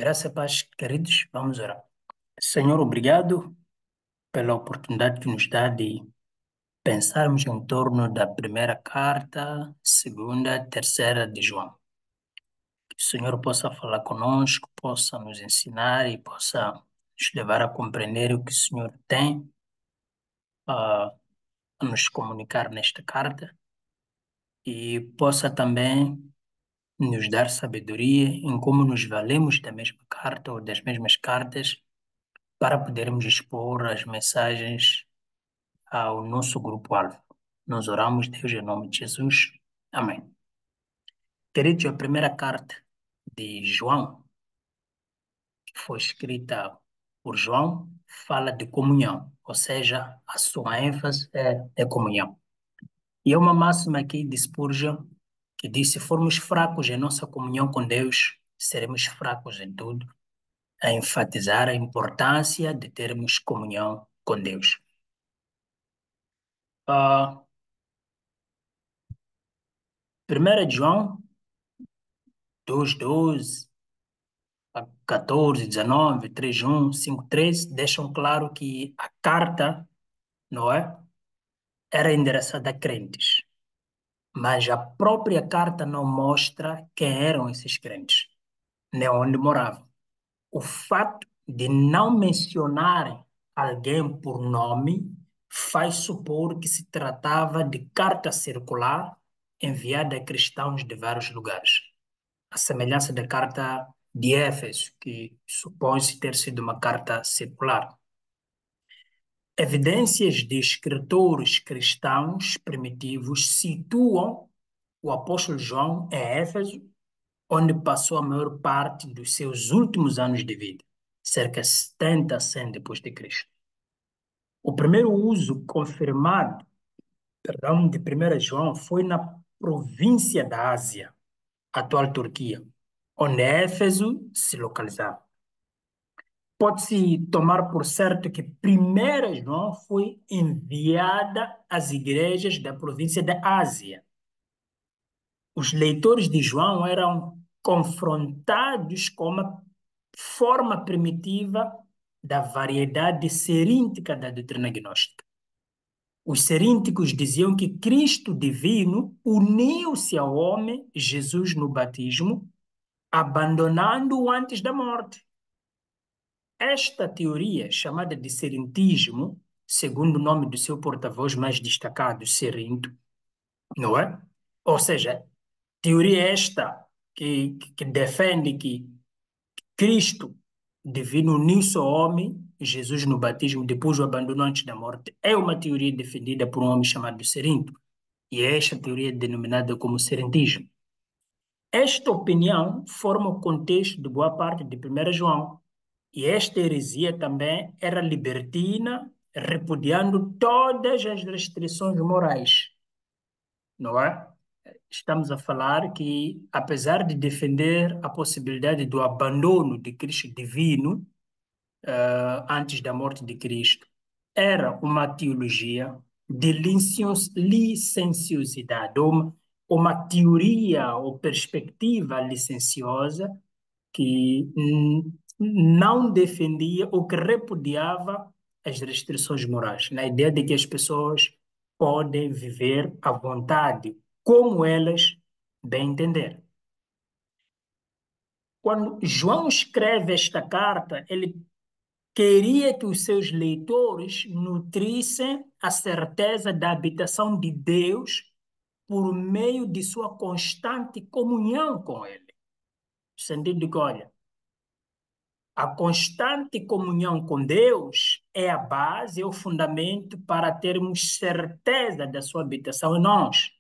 Graça e paz, queridos, vamos orar. Senhor, obrigado pela oportunidade que nos dá de pensarmos em torno da primeira carta, segunda, terceira de João. Que o Senhor possa falar conosco, possa nos ensinar e possa nos levar a compreender o que o Senhor tem a nos comunicar nesta carta e possa também nos dar sabedoria em como nos valemos da mesma carta ou das mesmas cartas para podermos expor as mensagens ao nosso grupo-alvo. Nós oramos, Deus, em nome de Jesus. Amém. Queridos, a primeira carta de João, que foi escrita por João, fala de comunhão, ou seja, a sua ênfase é comunhão. E é uma máxima aqui de Spurgeon que diz: se formos fracos em nossa comunhão com Deus, seremos fracos em tudo, a enfatizar a importância de termos comunhão com Deus. Ah, 1 de João 2:12 a 14, 19, 3:1, 5:13 deixam claro que a carta, não é, era endereçada a crentes, mas a própria carta não mostra quem eram esses crentes, nem onde moravam. O fato de não mencionarem alguém por nome faz supor que se tratava de carta circular enviada a cristãos de vários lugares. A semelhança da carta de Éfeso, que supõe-se ter sido uma carta circular. Evidências de escritores cristãos primitivos situam o apóstolo João em Éfeso, onde passou a maior parte dos seus últimos anos de vida, cerca de 70 a 100 depois de Cristo. O primeiro uso confirmado, perdão, de 1 João foi na província da Ásia, atual Turquia, onde Éfeso se localizava. Pode-se tomar por certo que primeira João foi enviada às igrejas da província da Ásia. Os leitores de João eram confrontados com uma forma primitiva da variedade seríntica da doutrina gnóstica. Os serínticos diziam que Cristo divino uniu-se ao homem Jesus no batismo, abandonando-o antes da morte. Esta teoria, chamada de serentismo, segundo o nome do seu porta-voz mais destacado, Serinto, não é? Ou seja, teoria esta que defende que Cristo, divino, uniu-se ao homem, Jesus no batismo, depois o abandonou antes da morte, é uma teoria defendida por um homem chamado Serinto, e é esta teoria denominada como serentismo. Esta opinião forma o contexto de boa parte de 1 João, e esta heresia também era libertina, repudiando todas as restrições morais, não é? Estamos a falar que, apesar de defender a possibilidade do abandono de Cristo divino, antes da morte de Cristo, era uma teologia de licenciosidade, uma teoria ou perspectiva licenciosa que não defendia ou que repudiava as restrições morais, na ideia de que as pessoas podem viver à vontade, como elas bem entender. Quando João escreve esta carta, ele queria que os seus leitores nutrissem a certeza da habitação de Deus por meio de sua constante comunhão com Ele. No sentido de que, olha, a constante comunhão com Deus é a base, é o fundamento para termos certeza da sua habitação em nós.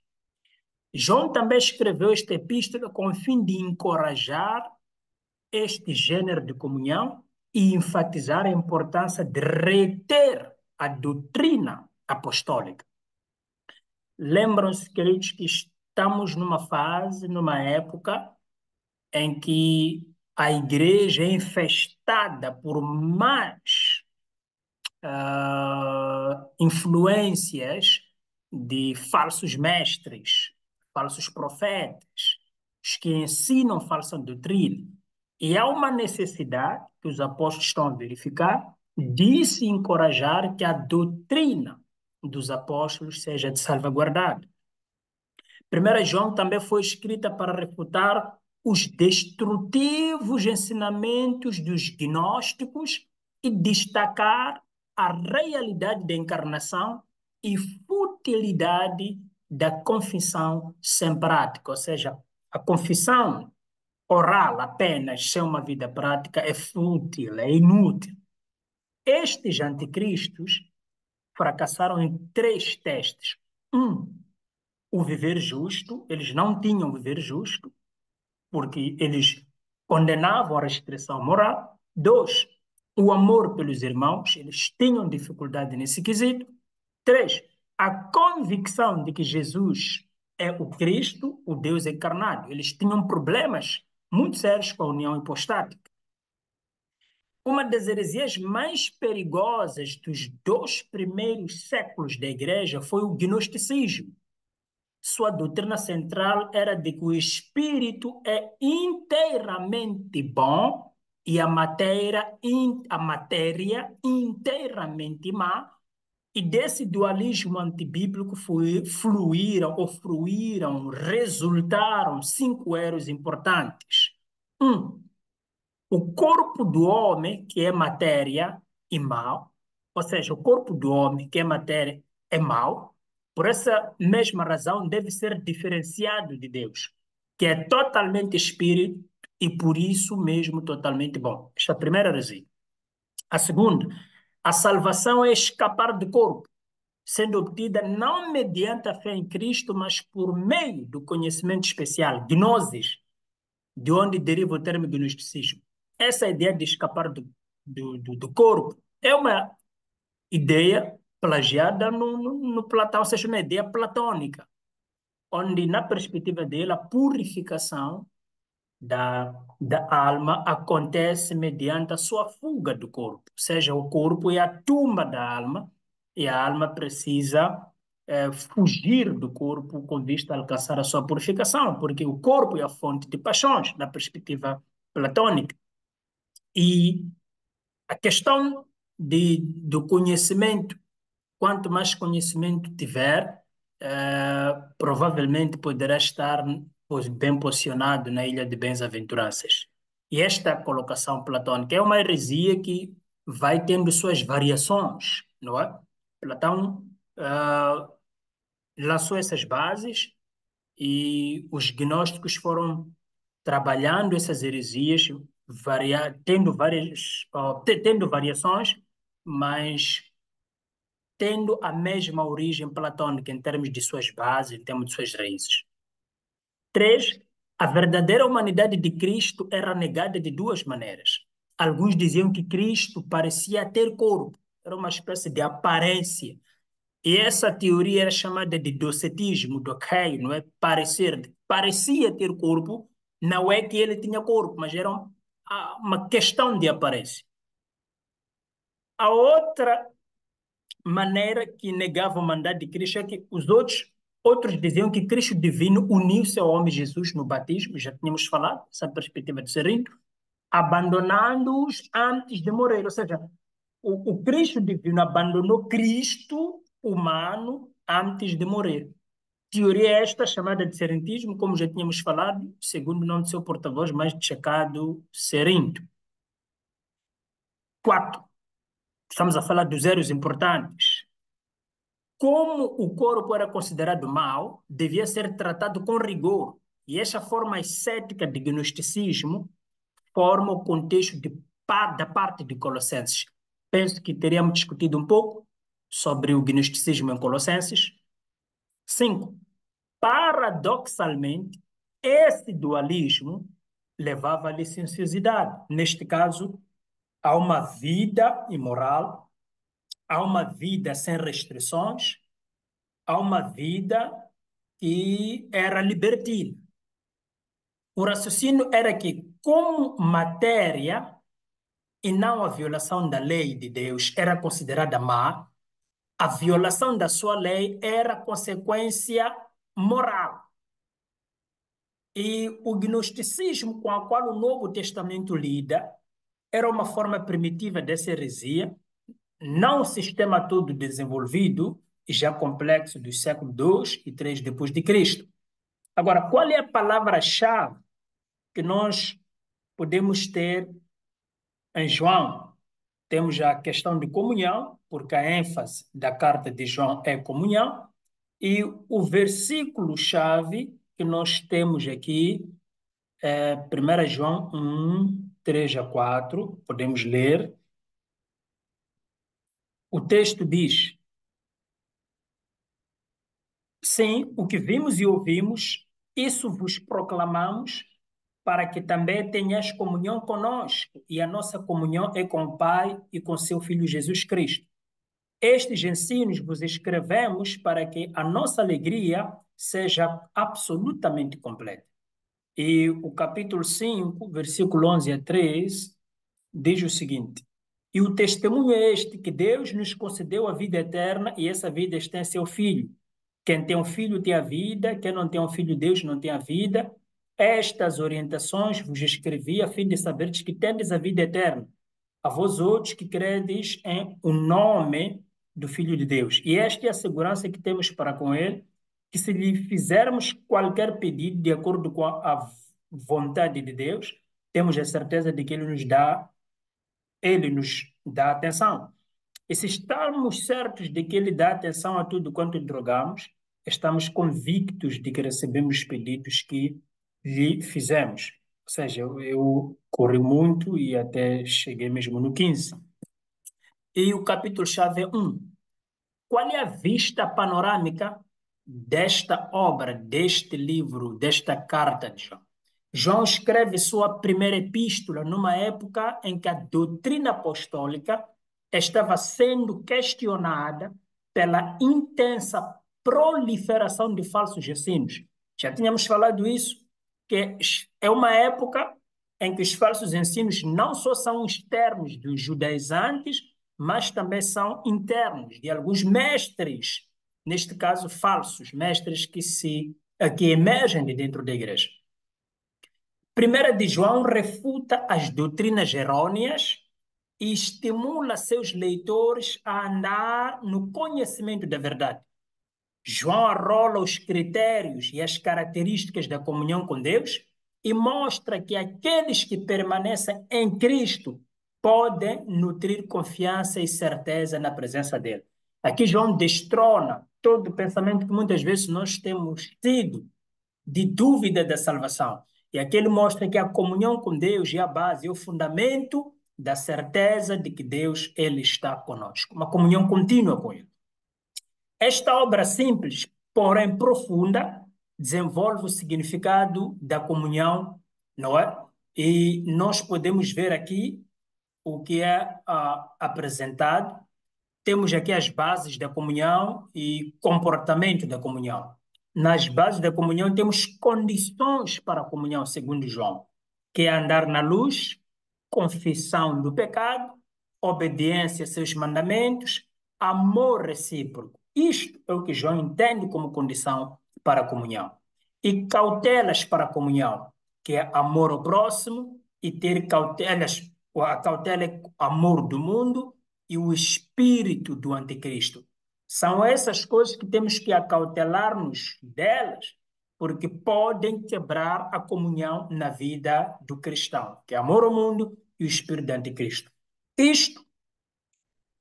João também escreveu esta epístola com o fim de encorajar este gênero de comunhão e enfatizar a importância de reter a doutrina apostólica. Lembram-se, queridos, que estamos numa fase, numa época em que a igreja é infestada por más influências de falsos mestres, falsos profetas, os que ensinam falsa doutrina. E há uma necessidade que os apóstolos estão a verificar de se encorajar que a doutrina dos apóstolos seja de salvaguardada. 1 João também foi escrita para refutar os destrutivos ensinamentos dos gnósticos e destacar a realidade da encarnação e futilidade da confissão sem prática, ou seja, a confissão oral apenas sem uma vida prática é fútil, é inútil. Estes anticristos fracassaram em três testes. Um, o viver justo, eles não tinham viver justo, porque eles condenavam a restrição moral. Dois, o amor pelos irmãos, eles tinham dificuldade nesse quesito. Três, a convicção de que Jesus é o Cristo, o Deus encarnado. Eles tinham problemas muito sérios com a união hipostática. Uma das heresias mais perigosas dos dois primeiros séculos da Igreja foi o gnosticismo. Sua doutrina central era de que o espírito é inteiramente bom e a matéria inteiramente má, e desse dualismo antibíblico resultaram cinco erros importantes. Um, o corpo do homem, que é matéria e mal, ou seja, o corpo do homem, que é matéria, é mal, por essa mesma razão deve ser diferenciado de Deus, que é totalmente espírito e por isso mesmo totalmente bom. Esta é a primeira razão. A segunda, a salvação é escapar do corpo, sendo obtida não mediante a fé em Cristo, mas por meio do conhecimento especial, gnosis, de onde deriva o termo gnosticismo. Essa ideia de escapar do corpo é uma ideia plagiada no Platão, ou seja, uma ideia platônica, onde, na perspectiva dele, a purificação da alma acontece mediante a sua fuga do corpo. Ou seja, o corpo é a tumba da alma e a alma precisa fugir do corpo com vista a alcançar a sua purificação, porque o corpo é a fonte de paixões, na perspectiva platônica. E a questão do conhecimento, quanto mais conhecimento tiver, provavelmente poderá estar bem posicionado na ilha de bem-aventuranças. E esta colocação platônica é uma heresia que vai tendo suas variações, não é? Platão lançou essas bases e os gnósticos foram trabalhando essas heresias, tendo variações, mas tendo a mesma origem platônica em termos de suas bases, em termos de suas raízes. Três, a verdadeira humanidade de Cristo era negada de duas maneiras. Alguns diziam que Cristo parecia ter corpo, era uma espécie de aparência. E essa teoria era chamada de docetismo, dokeio, não é? Parecia ter corpo, não é que ele tinha corpo, mas era uma questão de aparência. A outra maneira que negava o mandato de Cristo é que outros diziam que Cristo divino uniu-se ao homem Jesus no batismo, já tínhamos falado, essa perspectiva de Serinto, abandonando-os antes de morrer. Ou seja, o Cristo divino abandonou Cristo humano antes de morrer. Teoria esta chamada de serentismo, como já tínhamos falado, segundo o nome do seu porta-voz mais destacado, Serinto. Quatro, estamos a falar dos erros importantes. Como o corpo era considerado mau, devia ser tratado com rigor. E essa forma ascética de gnosticismo forma o contexto da parte de Colossenses. Penso que teríamos discutido um pouco sobre o gnosticismo em Colossenses. 5. Paradoxalmente, esse dualismo levava à licenciosidade. Neste caso, a uma vida imoral, a uma vida sem restrições, a uma vida que era libertina. O raciocínio era que, como matéria e não a violação da lei de Deus era considerada má, a violação da sua lei era consequência moral. E o gnosticismo com o qual o Novo Testamento lida era uma forma primitiva dessa heresia, não o sistema todo desenvolvido e já complexo dos séculos 2 e 3 depois de Cristo. Agora, qual é a palavra-chave que nós podemos ter em João? Temos a questão de comunhão, porque a ênfase da carta de João é comunhão, e o versículo-chave que nós temos aqui é 1 João 1, 3 a 4, podemos ler. O texto diz: Sim, o que vimos e ouvimos, isso vos proclamamos, para que também tenhas comunhão conosco, e a nossa comunhão é com o Pai e com seu Filho Jesus Cristo. Estes ensinos vos escrevemos para que a nossa alegria seja absolutamente completa. E o capítulo 5, versículo 11 a 13, diz o seguinte: E o testemunho é este, que Deus nos concedeu a vida eterna, e essa vida está em seu Filho. Quem tem um filho tem a vida, quem não tem um filho, Deus não tem a vida. Estas orientações vos escrevi a fim de saberdes que tendes a vida eterna, a vós outros que credes em o nome do Filho de Deus. E esta é a segurança que temos para com ele, que se lhe fizermos qualquer pedido de acordo com a vontade de Deus, temos a certeza de que ele nos dá atenção. E se estamos certos de que ele dá atenção a tudo quanto drogamos, estamos convictos de que recebemos os pedidos que lhe fizemos. Ou seja, eu corri muito e até cheguei mesmo no 15. E o capítulo-chave é 1. Qual é a vista panorâmica desta obra, deste livro, desta carta de João? João escreve sua primeira epístola numa época em que a doutrina apostólica estava sendo questionada pela intensa proliferação de falsos ensinos. Já tínhamos falado isso, que é uma época em que os falsos ensinos não só são externos dos judaizantes, mas também são internos de alguns mestres, neste caso falsos, mestres que emergem de dentro da igreja. Primeira de João refuta as doutrinas errôneas e estimula seus leitores a andar no conhecimento da verdade. João arrola os critérios e as características da comunhão com Deus e mostra que aqueles que permanecem em Cristo podem nutrir confiança e certeza na presença dele. Aqui João destrona todo o pensamento que muitas vezes nós temos tido de dúvida da salvação. E aqui ele mostra que a comunhão com Deus é a base, é o fundamento da certeza de que Deus ele está conosco. Uma comunhão contínua com ele. Esta obra simples, porém profunda, desenvolve o significado da comunhão, não é? E nós podemos ver aqui o que é apresentado. Temos aqui as bases da comunhão e comportamento da comunhão. Nas bases da comunhão temos condições para a comunhão, segundo João, que é andar na luz, confissão do pecado, obediência a seus mandamentos, amor recíproco. Isto é o que João entende como condição para a comunhão. E cautelas para a comunhão, que é amor ao próximo e ter cautelas. A cautela é amor do mundo e o espírito do anticristo. São essas coisas que temos que acautelar-nos delas, porque podem quebrar a comunhão na vida do cristão, que é amor ao mundo e o espírito do anticristo. Isto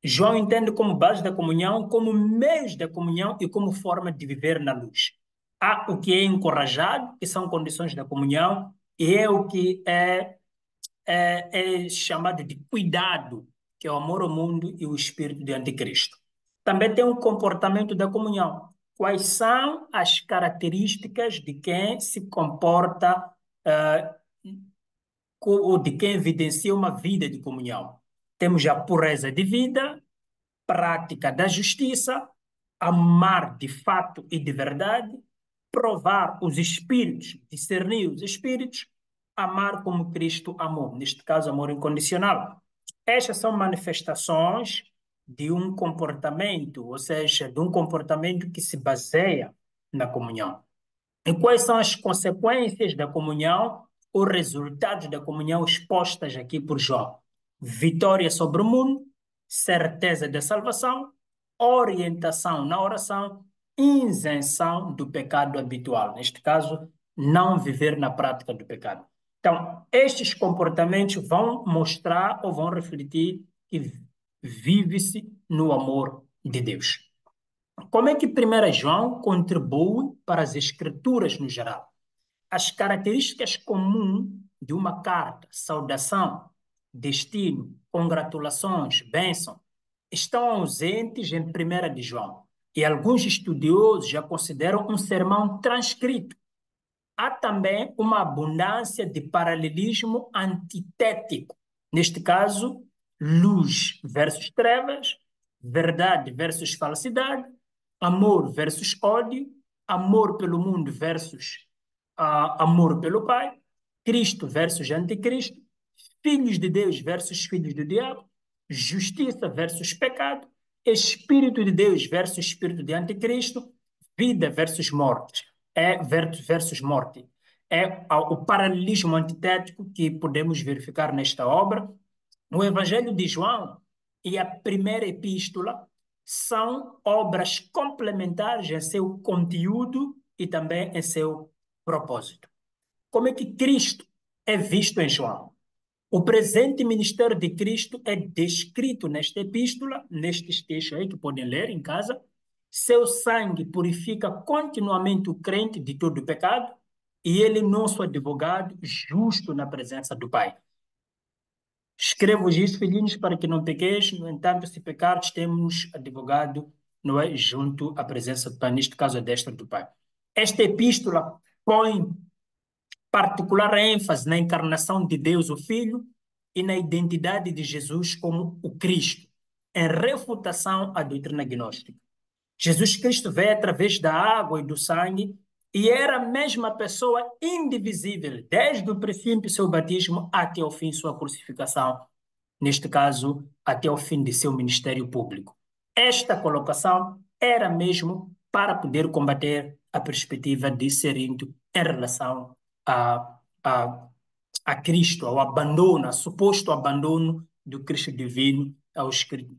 João entende como base da comunhão, como meios da comunhão e como forma de viver na luz. Há o que é encorajado, que são condições da comunhão, e é o que é chamado de cuidado, que é o amor ao mundo e o espírito de anticristo. Também tem o comportamento da comunhão. Quais são as características de quem se comporta ou de quem evidencia uma vida de comunhão? Temos a pureza de vida, prática da justiça, amar de fato e de verdade, provar os espíritos, discernir os espíritos, amar como Cristo amou, neste caso, amor incondicional. Estas são manifestações de um comportamento, ou seja, de um comportamento que se baseia na comunhão. E quais são as consequências da comunhão, os resultados da comunhão expostas aqui por João? Vitória sobre o mundo, certeza da salvação, orientação na oração, isenção do pecado habitual. Neste caso, não viver na prática do pecado. Então, estes comportamentos vão mostrar ou vão refletir que vive-se no amor de Deus. Como é que 1 João contribui para as escrituras no geral? As características comuns de uma carta, saudação, destino, congratulações, bênção, estão ausentes em 1 de João. E alguns estudiosos já consideram um sermão transcrito. Há também uma abundância de paralelismo antitético. Neste caso, luz versus trevas, verdade versus falsidade, amor versus ódio, amor pelo mundo versus amor pelo Pai, Cristo versus anticristo, filhos de Deus versus filhos do diabo, justiça versus pecado, Espírito de Deus versus Espírito de anticristo, vida versus morte. É versus morte. É o paralelismo antitético que podemos verificar nesta obra. O Evangelho de João e a primeira epístola são obras complementares em seu conteúdo e também em seu propósito. Como é que Cristo é visto em João? O presente ministério de Cristo é descrito nesta epístola, nestes textos aí que podem ler em casa. Seu sangue purifica continuamente o crente de todo o pecado e ele é nosso advogado justo na presença do Pai. Escrevo isso, filhinhos, para que não pequeis. No entanto, se pecardes, temos advogado, não é, junto à presença do Pai, neste caso, a destra do Pai. Esta epístola põe particular ênfase na encarnação de Deus, o Filho, e na identidade de Jesus como o Cristo, em refutação à doutrina gnóstica. Jesus Cristo veio através da água e do sangue e era a mesma pessoa indivisível, desde o princípio seu batismo até o fim sua crucificação, neste caso, até o fim de seu ministério público. Esta colocação era mesmo para poder combater a perspectiva de ser índio em relação a, a, a Cristo, ao abandono, ao suposto abandono do Cristo divino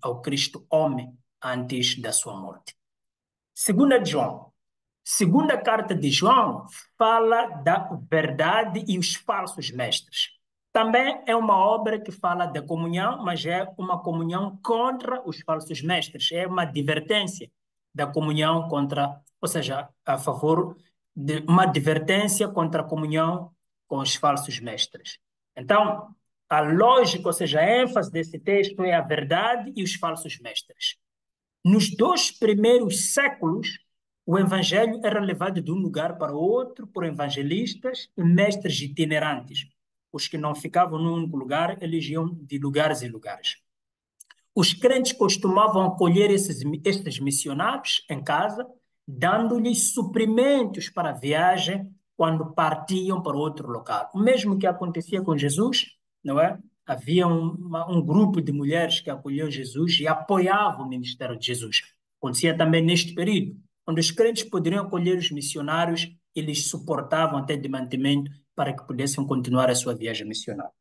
ao Cristo homem antes da sua morte. Segunda de João. Segunda carta de João fala da verdade e os falsos mestres. Também é uma obra que fala da comunhão, mas é uma comunhão contra os falsos mestres. É uma advertência da comunhão contra, ou seja, a favor de uma advertência contra a comunhão com os falsos mestres. Então, a lógica, ou seja, a ênfase desse texto é a verdade e os falsos mestres. Nos 2 primeiros séculos, o evangelho era levado de um lugar para outro por evangelistas e mestres itinerantes. Os que não ficavam num único lugar, eles iam de lugares em lugares. Os crentes costumavam acolher esses missionários em casa, dando-lhes suprimentos para a viagem quando partiam para outro local. O mesmo que acontecia com Jesus, não é? Havia um grupo de mulheres que acolheu Jesus e apoiavam o ministério de Jesus. Acontecia também neste período, onde os crentes poderiam acolher os missionários e lhes suportavam até de mantimento para que pudessem continuar a sua viagem missionária.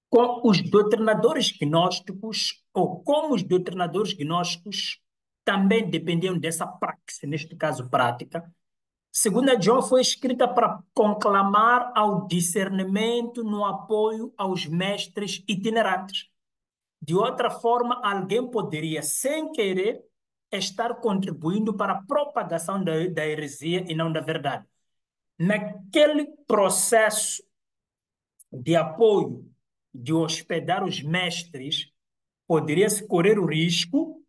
Com os doutrinadores gnósticos, ou como os doutrinadores gnósticos também dependiam dessa praxe, neste caso prática, Segunda João foi escrita para conclamar ao discernimento no apoio aos mestres itinerantes. De outra forma, alguém poderia, sem querer, estar contribuindo para a propagação da heresia e não da verdade. Naquele processo de apoio, de hospedar os mestres, poderia-se correr o risco,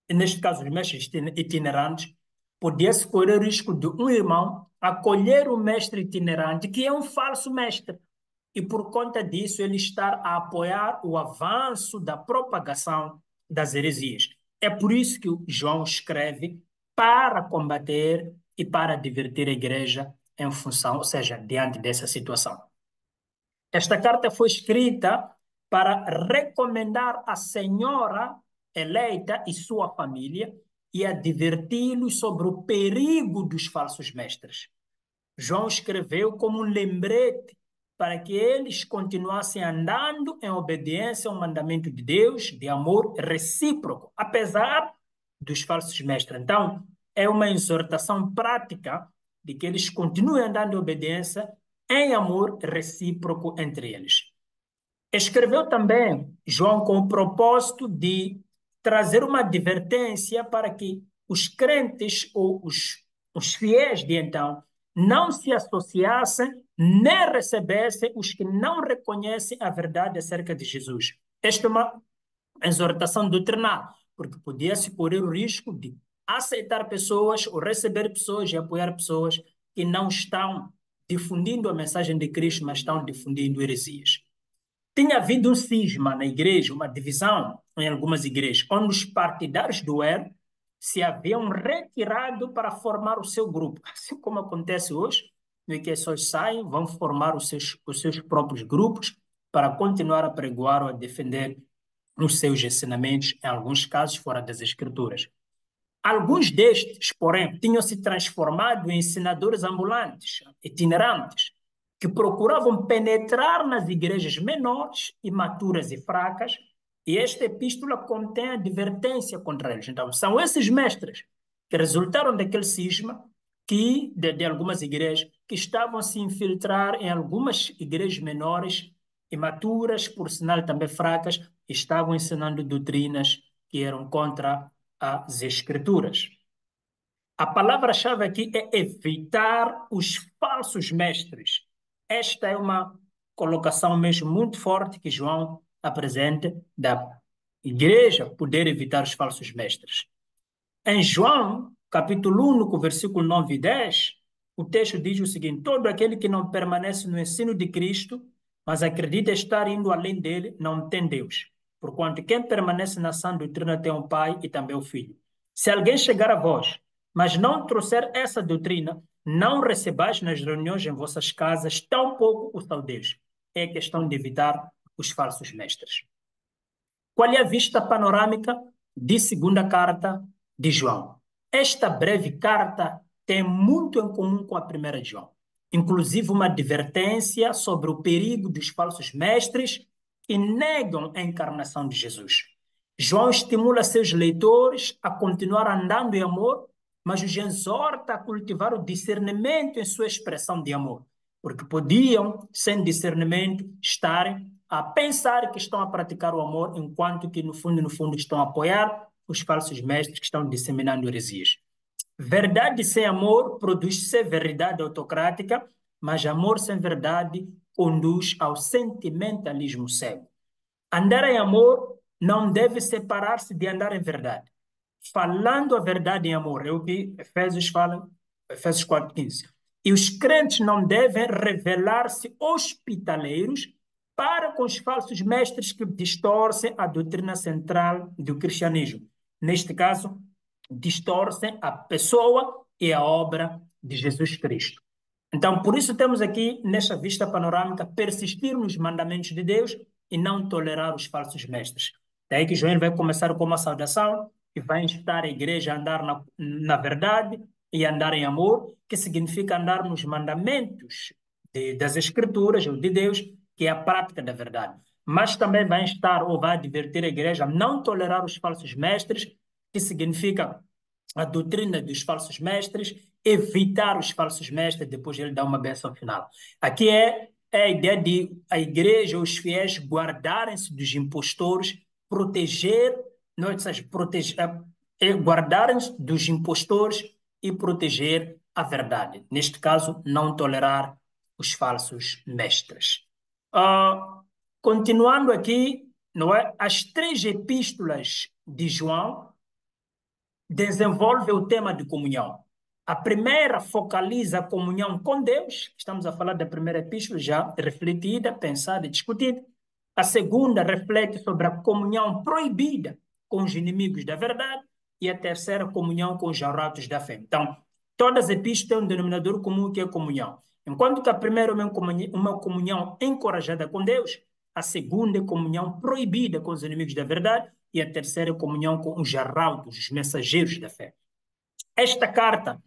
e neste caso os mestres itinerantes, podia-se correr o risco de um irmão acolher o mestre itinerante, que é um falso mestre, e por conta disso ele estar a apoiar o avanço da propagação das heresias. É por isso que João escreve para combater e para divertir a igreja em função, ou seja, diante dessa situação. Esta carta foi escrita para recomendar a senhora eleita e sua família e adverti-los sobre o perigo dos falsos mestres. João escreveu como um lembrete para que eles continuassem andando em obediência ao mandamento de Deus, de amor recíproco, apesar dos falsos mestres. Então, é uma exortação prática de que eles continuem andando em obediência em amor recíproco entre eles. Escreveu também João com o propósito de trazer uma advertência para que os crentes ou os fiéis de então não se associassem nem recebessem os que não reconhecem a verdade acerca de Jesus. Esta é uma exortação doutrinal, porque podia-se correr o risco de aceitar pessoas ou receber pessoas e apoiar pessoas que não estão difundindo a mensagem de Cristo, mas estão difundindo heresias. Tinha havido um cisma na igreja, uma divisão em algumas igrejas, onde os partidários do ER se haviam retirado para formar o seu grupo, assim como acontece hoje, em que as pessoas saem, vão formar os seus próprios grupos para continuar a pregoar ou a defender os seus ensinamentos, em alguns casos fora das Escrituras. Alguns destes, porém, tinham se transformado em ensinadores ambulantes, itinerantes, que procuravam penetrar nas igrejas menores, imaturas e fracas, e esta epístola contém advertência contra eles. Então, são esses mestres que resultaram daquele cisma de algumas igrejas que estavam a se infiltrar em algumas igrejas menores, imaturas, por sinal também fracas, estavam ensinando doutrinas que eram contra as Escrituras. A palavra-chave aqui é evitar os falsos mestres. Esta é uma colocação mesmo muito forte que João apresenta da igreja poder evitar os falsos mestres. Em João, capítulo 1, no versículo 9 e 10, o texto diz o seguinte: todo aquele que não permanece no ensino de Cristo, mas acredita estar indo além dele, não tem Deus. Porquanto quem permanece na sã doutrina tem um Pai e também o Filho. Se alguém chegar a vós, mas não trouxer essa doutrina, não recebais nas reuniões em vossas casas, tampouco o saudeis. É questão de evitar os falsos mestres. Qual é a vista panorâmica de segunda carta de João? Esta breve carta tem muito em comum com a primeira de João, inclusive uma advertência sobre o perigo dos falsos mestres que negam a encarnação de Jesus. João estimula seus leitores a continuar andando em amor, mas os exorta a cultivar o discernimento em sua expressão de amor, porque podiam, sem discernimento, estar a pensar que estão a praticar o amor, enquanto que, no fundo, estão a apoiar os falsos mestres que estão disseminando heresias. Verdade sem amor produz severidade autocrática, mas amor sem verdade conduz ao sentimentalismo cego. Andar em amor não deve separar-se de andar em verdade. Falando a verdade em amor, é o que Efésios fala, Efésios 4,15. E os crentes não devem revelar-se hospitaleiros para com os falsos mestres que distorcem a doutrina central do cristianismo. Neste caso, distorcem a pessoa e a obra de Jesus Cristo. Então, por isso temos aqui, nesta vista panorâmica, persistir nos mandamentos de Deus e não tolerar os falsos mestres. Daí que João vai começar com uma saudação e vai instar a igreja a andar na verdade e andar em amor, que significa andar nos mandamentos das Escrituras ou de Deus, que é a prática da verdade. Mas também vai instar ou vai advertir a igreja a não tolerar os falsos mestres, que significa a doutrina dos falsos mestres, evitar os falsos mestres, depois ele dá uma bênção final. Aqui é a ideia de a igreja, os fiéis, guardarem-se dos impostores, proteger, não, ou seja, guardarem-se dos impostores e proteger a verdade. Neste caso, não tolerar os falsos mestres. Uh, Continuando aqui, não é? As três epístolas de João desenvolve o tema de comunhão. A primeira focaliza a comunhão com Deus, estamos a falar da primeira epístola já refletida, pensada e discutida. A segunda reflete sobre a comunhão proibida com os inimigos da verdade e a terceira, comunhão com os arautos da fé. Então, todas as epístolas têm um denominador comum que é comunhão. Enquanto que a primeira é uma comunhão encorajada com Deus, a segunda é comunhão proibida com os inimigos da verdade e a terceira comunhão com os arautos, os mensageiros da fé. Esta carta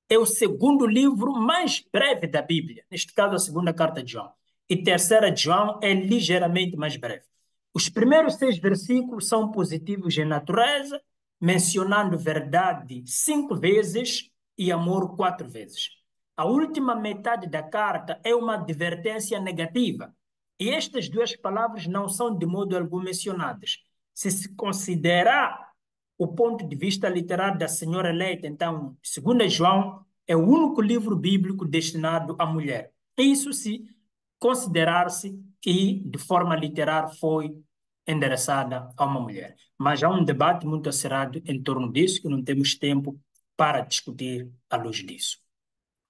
é o segundo livro mais breve da Bíblia, neste caso a segunda carta de João. E terceira de João é ligeiramente mais breve. Os primeiros 6 versículos são positivos em natureza, mencionando verdade 5 vezes e amor 4 vezes. A última metade da carta é uma advertência negativa. E estas duas palavras não são de modo algum mencionadas. Se considerar o ponto de vista literário da senhora eleita, então, segundo João, é o único livro bíblico destinado à mulher. Isso se considerar-se que, de forma literária, foi endereçada a uma mulher. Mas há um debate muito acirrado em torno disso, que não temos tempo para discutir à luz disso.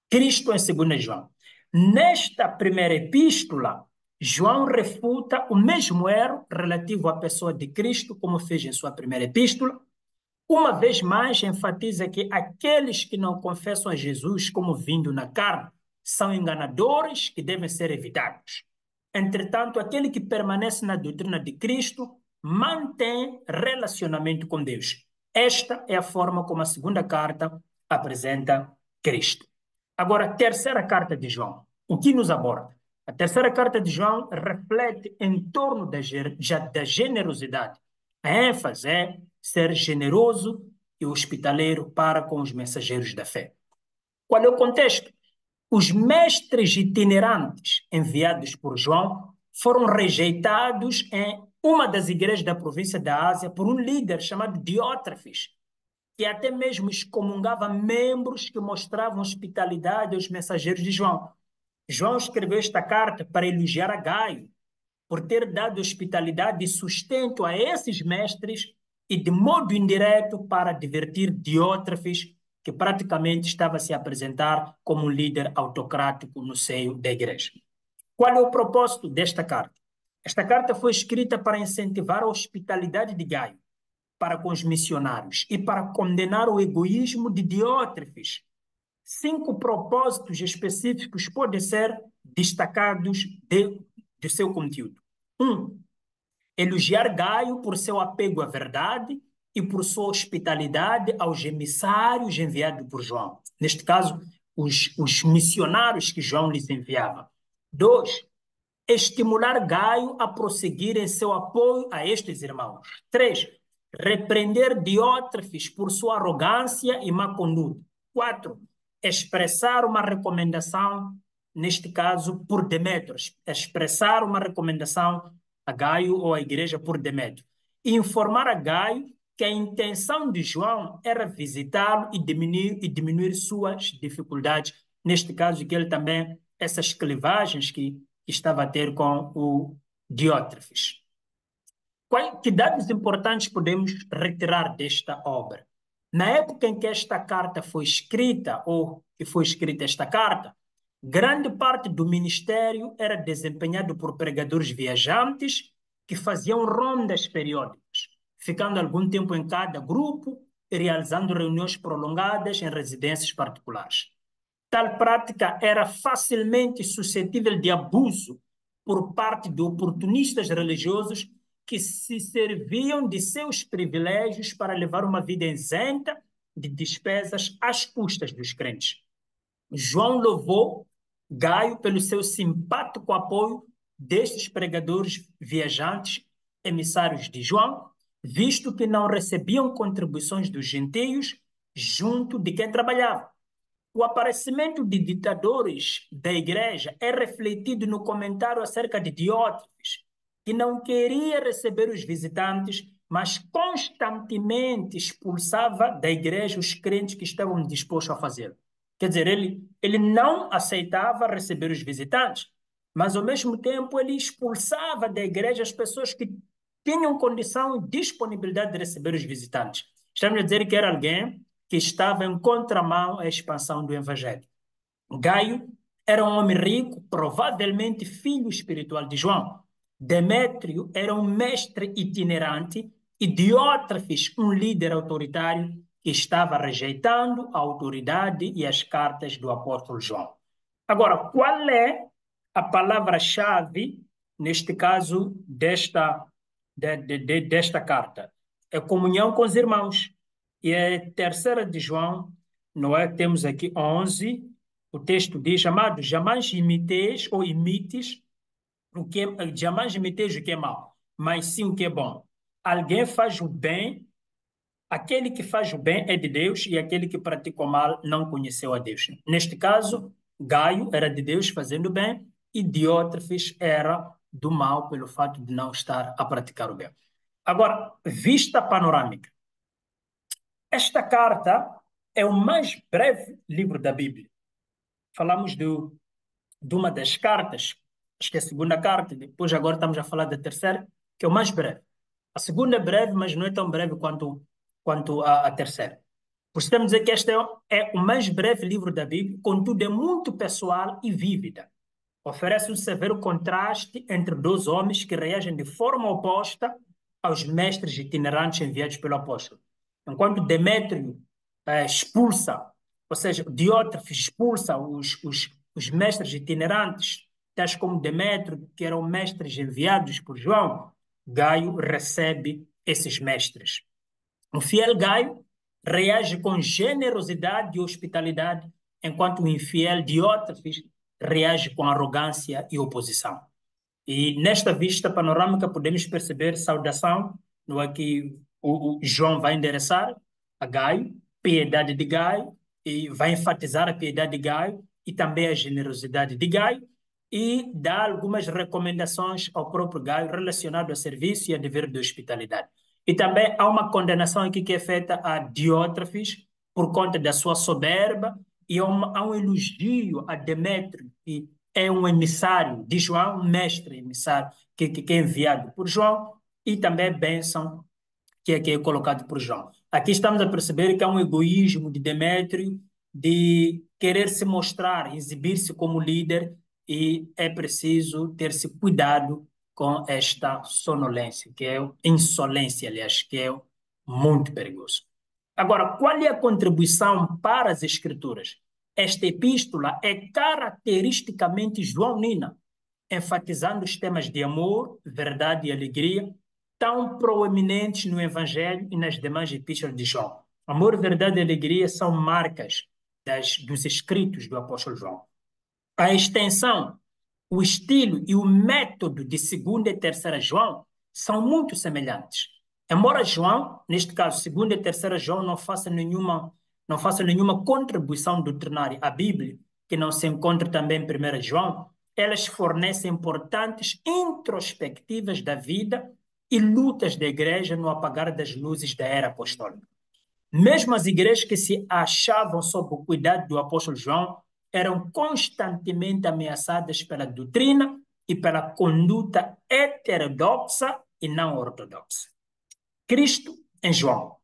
Cristo em 2 João. Nesta primeira epístola, João refuta o mesmo erro relativo à pessoa de Cristo, como fez em sua primeira epístola. Uma vez mais, enfatiza que aqueles que não confessam a Jesus como vindo na carne são enganadores que devem ser evitados. Entretanto, aquele que permanece na doutrina de Cristo mantém relacionamento com Deus. Esta é a forma como a segunda carta apresenta Cristo. Agora, a terceira carta de João, o que nos aborda? A terceira carta de João reflete em torno da generosidade. A ênfase é ser generoso e hospitaleiro para com os mensageiros da fé. Qual é o contexto? Os mestres itinerantes enviados por João foram rejeitados em uma das igrejas da província da Ásia por um líder chamado Diótrefes, que até mesmo excomungava membros que mostravam hospitalidade aos mensageiros de João. João escreveu esta carta para elogiar a Gaio, por ter dado hospitalidade e sustento a esses mestres e, de modo indireto, para divertir Diótrefes, que praticamente estava a se apresentar como um líder autocrático no seio da igreja. Qual é o propósito desta carta? Esta carta foi escrita para incentivar a hospitalidade de Gaio para com os missionários e para condenar o egoísmo de Diótrefes. 5 propósitos específicos podem ser destacados do seu conteúdo. 1. Elogiar Gaio por seu apego à verdade e por sua hospitalidade aos emissários enviados por João. Neste caso, os missionários que João lhes enviava. 2. Estimular Gaio a prosseguir em seu apoio a estes irmãos. 3. Repreender Diótrefes por sua arrogância e má conduta. 4. Expressar uma recomendação, neste caso, por Demétrio. Expressar uma recomendação a Gaio ou à igreja por Demétrio. E informar a Gaio que a intenção de João era visitá-lo e diminuir suas dificuldades. Neste caso, que ele também, essas clivagens que estava a ter com o Diótrefes. Que dados importantes podemos retirar desta obra? Na época em que esta carta foi escrita, ou que foi escrita esta carta, grande parte do ministério era desempenhado por pregadores viajantes que faziam rondas periódicas, ficando algum tempo em cada grupo e realizando reuniões prolongadas em residências particulares. Tal prática era facilmente suscetível de abuso por parte de oportunistas religiosos que se serviam de seus privilégios para levar uma vida isenta de despesas às custas dos crentes. João louvou Gaio pelo seu simpático apoio destes pregadores viajantes, emissários de João, visto que não recebiam contribuições dos gentios junto de quem trabalhava. O aparecimento de ditadores da igreja é refletido no comentário acerca de Diótrefes, que não queria receber os visitantes, mas constantemente expulsava da igreja os crentes que estavam dispostos a fazê-lo. Quer dizer, ele não aceitava receber os visitantes, mas ao mesmo tempo ele expulsava da igreja as pessoas que tinham condição e disponibilidade de receber os visitantes. Estamos a dizer que era alguém que estava em contramão à expansão do evangelho. Gaio era um homem rico, provavelmente filho espiritual de João. Demétrio era um mestre itinerante e Diótrefes, um líder autoritário que estava rejeitando a autoridade e as cartas do apóstolo João. Agora, qual é a palavra-chave, neste caso, desta carta? é comunhão com os irmãos. E a terceira de João, não é? Temos aqui 11, o texto diz, amados, jamais imiteis ou imites o que jamais imiteis o que é mau, mas sim o que é bom. Alguém faz o bem, aquele que faz o bem é de Deus e aquele que pratica o mal não conheceu a Deus. Neste caso, Gaio era de Deus fazendo o bem e Diótrefes era do mal pelo fato de não estar a praticar o bem. Agora, vista panorâmica. Esta carta é o mais breve livro da Bíblia. Falamos de uma das cartas, acho que é a segunda carta, depois agora estamos a falar da terceira, que é o mais breve. A segunda é breve, mas não é tão breve quanto a terceira. Por isso temos dizer que este é o mais breve livro da Bíblia, contudo é muito pessoal e vívida. Oferece um severo contraste entre dois homens que reagem de forma oposta aos mestres itinerantes enviados pelo apóstolo. Enquanto Demétrio expulsa, ou seja, Diótrefes expulsa os mestres itinerantes, tais como Demétrio, que eram mestres enviados por João, Gaio recebe esses mestres. O fiel Gaio reage com generosidade e hospitalidade, enquanto o infiel Diótrefes reage com arrogância e oposição. E nesta vista panorâmica podemos perceber saudação, no é que o João vai endereçar a Gaio, piedade de Gaio, e vai enfatizar a piedade de Gaio e também a generosidade de Gaio, e dá algumas recomendações ao próprio Gaio relacionado ao serviço e a dever de hospitalidade. E também há uma condenação aqui que é feita a Diótrefes por conta da sua soberba, e há um elogio a Demétrio, que é um emissário de João, um mestre emissário que é enviado por João, e também bênção que é colocado por João. Aqui estamos a perceber que há um egoísmo de Demétrio de querer se mostrar, exibir-se como líder, e é preciso ter-se cuidado com esta sonolência, que é insolência, aliás, que é muito perigoso. Agora, qual é a contribuição para as Escrituras? Esta epístola é caracteristicamente joanina, enfatizando os temas de amor, verdade e alegria, tão proeminentes no Evangelho e nas demais epístolas de João. Amor, verdade e alegria são marcas dos escritos do apóstolo João. A extensão, o estilo e o método de segunda e terceira João são muito semelhantes. Embora João, neste caso, segunda e terceira João, não faça nenhuma contribuição doutrinária à Bíblia, que não se encontra também em primeira João, elas fornecem importantes introspectivas da vida e lutas da igreja no apagar das luzes da era apostólica. Mesmo as igrejas que se achavam sob o cuidado do apóstolo João eram constantemente ameaçadas pela doutrina e pela conduta heterodoxa e não ortodoxa. Cristo em João.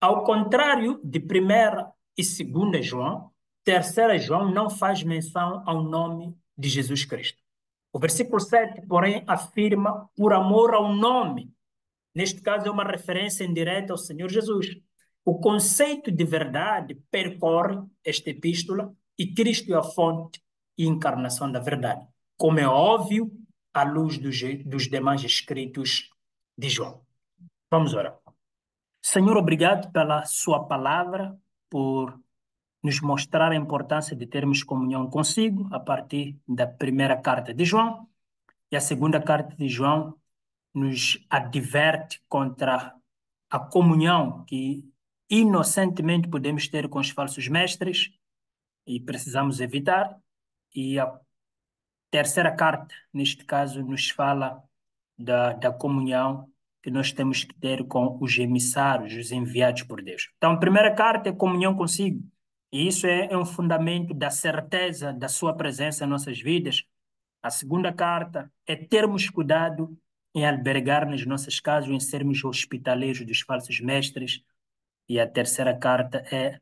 Ao contrário de primeira e segunda João, terceira João não faz menção ao nome de Jesus Cristo. O versículo 7, porém, afirma por amor ao nome. Neste caso, é uma referência indireta ao Senhor Jesus. O conceito de verdade percorre esta epístola e Cristo é a fonte e encarnação da verdade, como é óbvio à luz dos demais escritos de João. Vamos orar. Senhor, obrigado pela sua palavra, por nos mostrar a importância de termos comunhão consigo a partir da primeira carta de João. E a segunda carta de João nos adverte contra a comunhão que inocentemente podemos ter com os falsos mestres e precisamos evitar. E a terceira carta, neste caso, nos fala da comunhão que nós temos que ter com os emissários, os enviados por Deus. Então, a primeira carta é comunhão consigo. E isso é um fundamento da certeza da sua presença em nossas vidas. A segunda carta é termos cuidado em albergar nas nossas casas, em sermos hospitaleiros dos falsos mestres. E a terceira carta é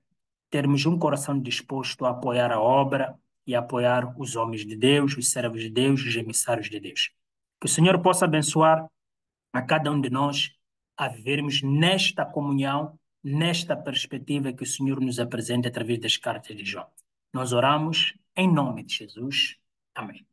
termos um coração disposto a apoiar a obra e apoiar os homens de Deus, os servos de Deus, os emissários de Deus. Que o Senhor possa abençoar a cada um de nós a vivermos nesta comunhão, nesta perspectiva que o Senhor nos apresenta através das cartas de João. Nós oramos em nome de Jesus. Amém.